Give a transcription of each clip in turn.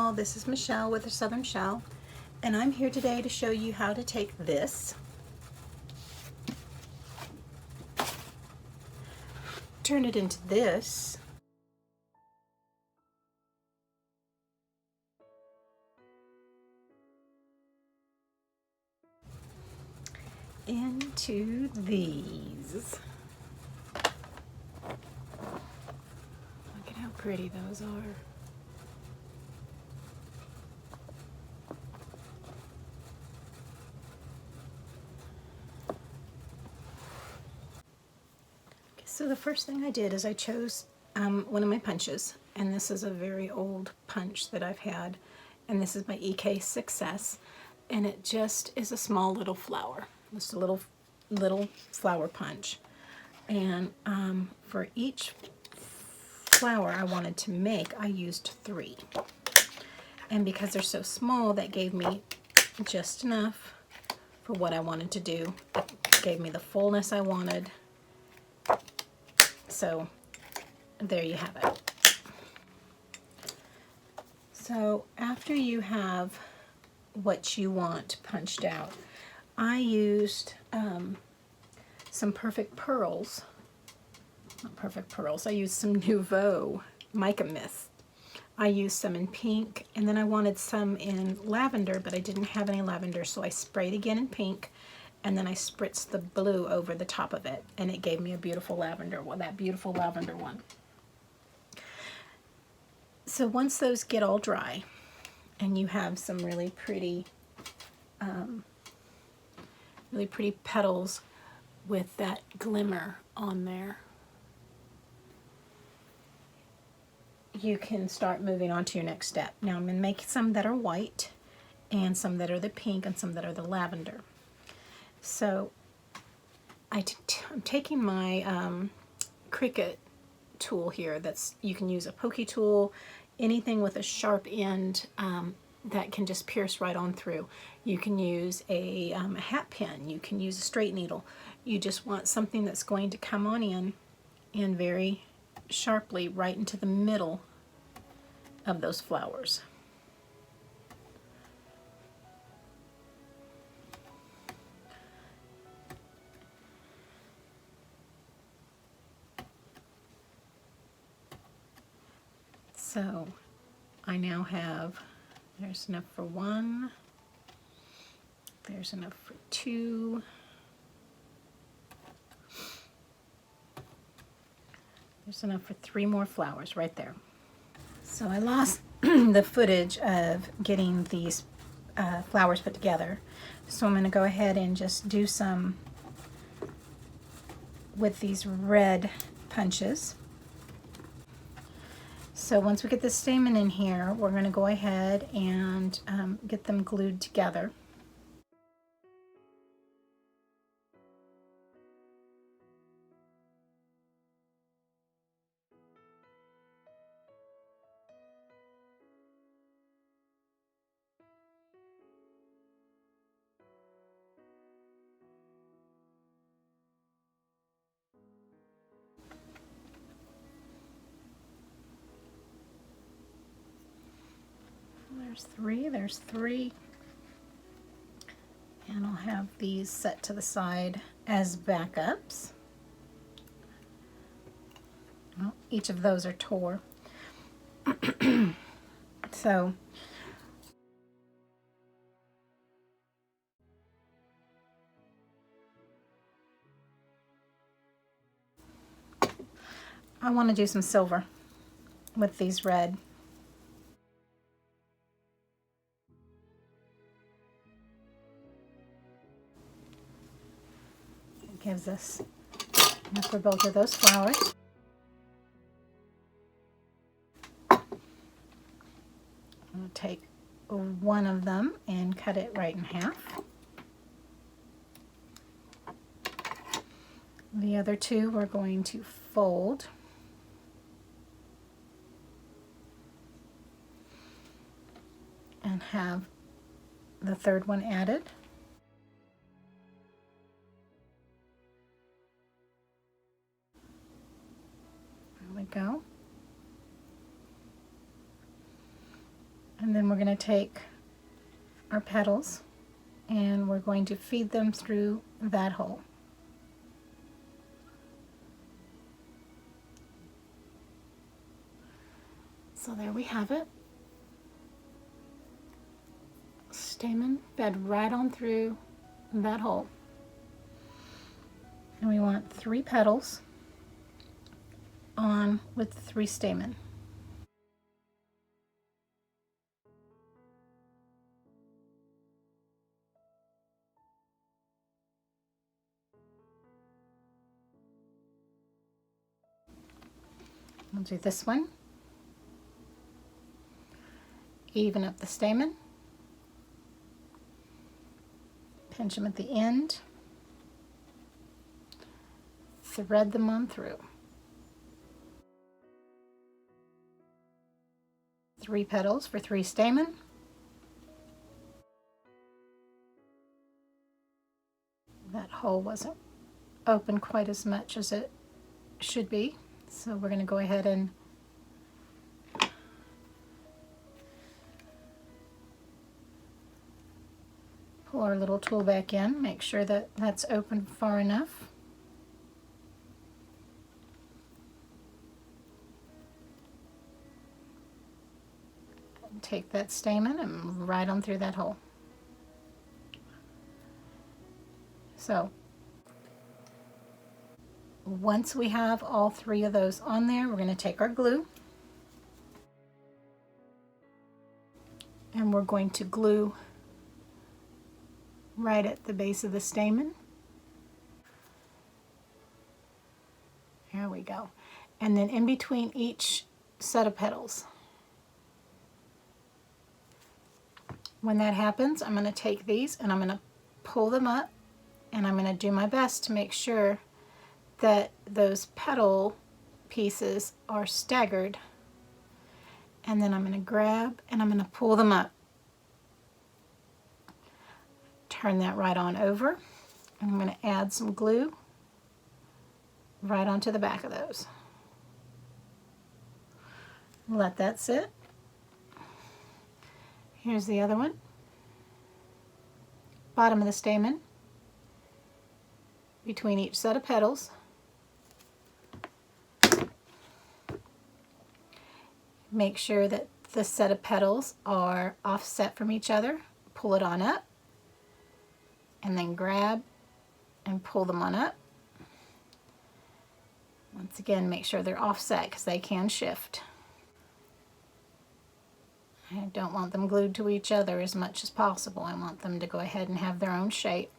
all, this is Michelle with the Southern Shell, and I'm here today to show you how to take this, turn it into this, into these. Look at how pretty those are. So the first thing I did is I chose one of my punches, and this is a very old punch that I've had, and this is my EK Success, and it just is a small little flower, just a little flower punch. And for each flower I wanted to make, I used 3, and because they're so small, that gave me just enough for what I wanted to do. It gave me the fullness I wanted. So there you have it. So after you have what you want punched out, I used some Perfect Pearls. Not Perfect Pearls. I used some Nouveau Mica Mist. I used some in pink, and then I wanted some in lavender, but I didn't have any lavender, so I sprayed again in pink, and then I spritzed the blue over the top of it, and it gave me a beautiful lavender one, that beautiful lavender one. So once those get all dry, and you have some really pretty petals with that glimmer on there, you can start moving on to your next step. Now I'm going to make some that are white, and some that are the pink, and some that are the lavender. So I'm taking my Cricut tool here. You can use a pokey tool, anything with a sharp end that can just pierce right on through. You can use a hat pin. You can use a straight needle. You just want something that's going to come on in and very sharply right into the middle of those flowers. So I now have, there's enough for 1, there's enough for 2, there's enough for 3 more flowers right there. So I lost the footage of getting these flowers put together, so I'm going to go ahead and just do some with these red punches. So once we get the stamen in here, we're going to go ahead and get them glued together. There's 3, and I'll have these set to the side as backups. Well, each of those are tore. So I want to do some silver with these red. It gives us enough for both of those flowers. I'm going to take one of them and cut it right in half. The other 2 we're going to fold. And have the 3rd one added. There we go. And then we're going to take our petals and we're going to feed them through that hole. So there we have it. Stamen fed right on through that hole. And we want 3 petals on with 3 stamen. We'll do this one. Even up the stamen. Pinch them at the end. Thread them on through. 3 petals for 3 stamen. That hole wasn't open quite as much as it should be, so we're going to go ahead and pull our little tool back in, make sure that that's open far enough. And take that stamen and right on through that hole. So once we have all 3 of those on there, we're going to take our glue and we're going to glue right at the base of the stamen. There we go. And then in between each set of petals. When that happens, I'm going to take these and I'm going to pull them up, and I'm going to do my best to make sure that those petal pieces are staggered. And then I'm going to grab and I'm going to pull them up. Turn that right on over. And I'm going to add some glue right onto the back of those. Let that sit. Here's the other one. Bottom of the stamen. Between each set of petals. Make sure that the set of petals are offset from each other. Pull it on up. And then grab and pull them on up. Once again, make sure they're offset because they can shift. I don't want them glued to each other as much as possible. I want them to go ahead and have their own shape.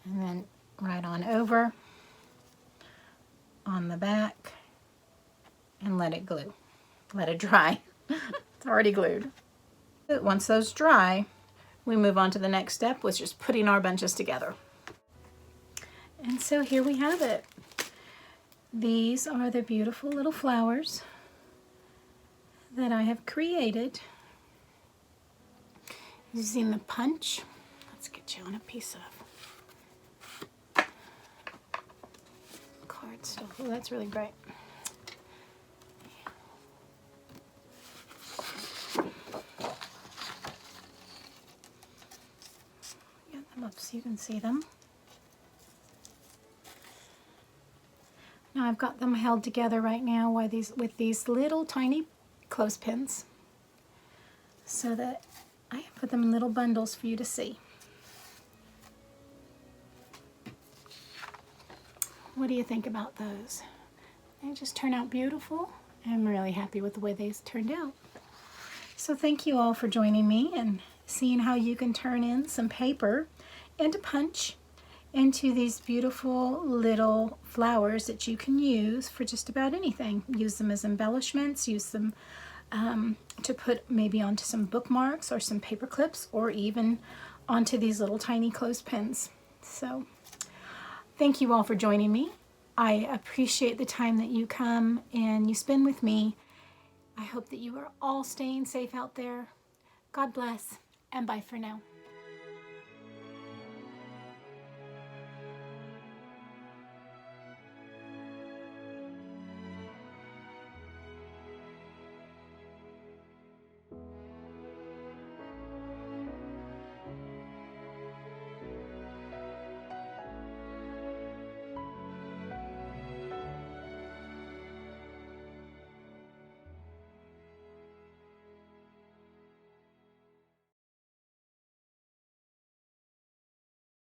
And then right on over on the back and let it glue. Let it dry. It's already glued. Once those dry, we move on to the next step, which is putting our bunches together. And so here we have it. These are the beautiful little flowers that I have created using the punch. Let's get you on a piece of cardstock. Oh, that's really bright. Get them up so you can see them. Now I've got them held together right now with these little tiny clothespins so that I can put them in little bundles for you to see. What do you think about those? They just turn out beautiful. I'm really happy with the way they turned out. So thank you all for joining me and seeing how you can turn in some paper and a punch into these beautiful little flowers that you can use for just about anything. Use them as embellishments, use them to put maybe onto some bookmarks or some paper clips, or even onto these little tiny clothespins. So thank you all for joining me. I appreciate the time that you come and you spend with me. I hope that you are all staying safe out there. God bless, and bye for now.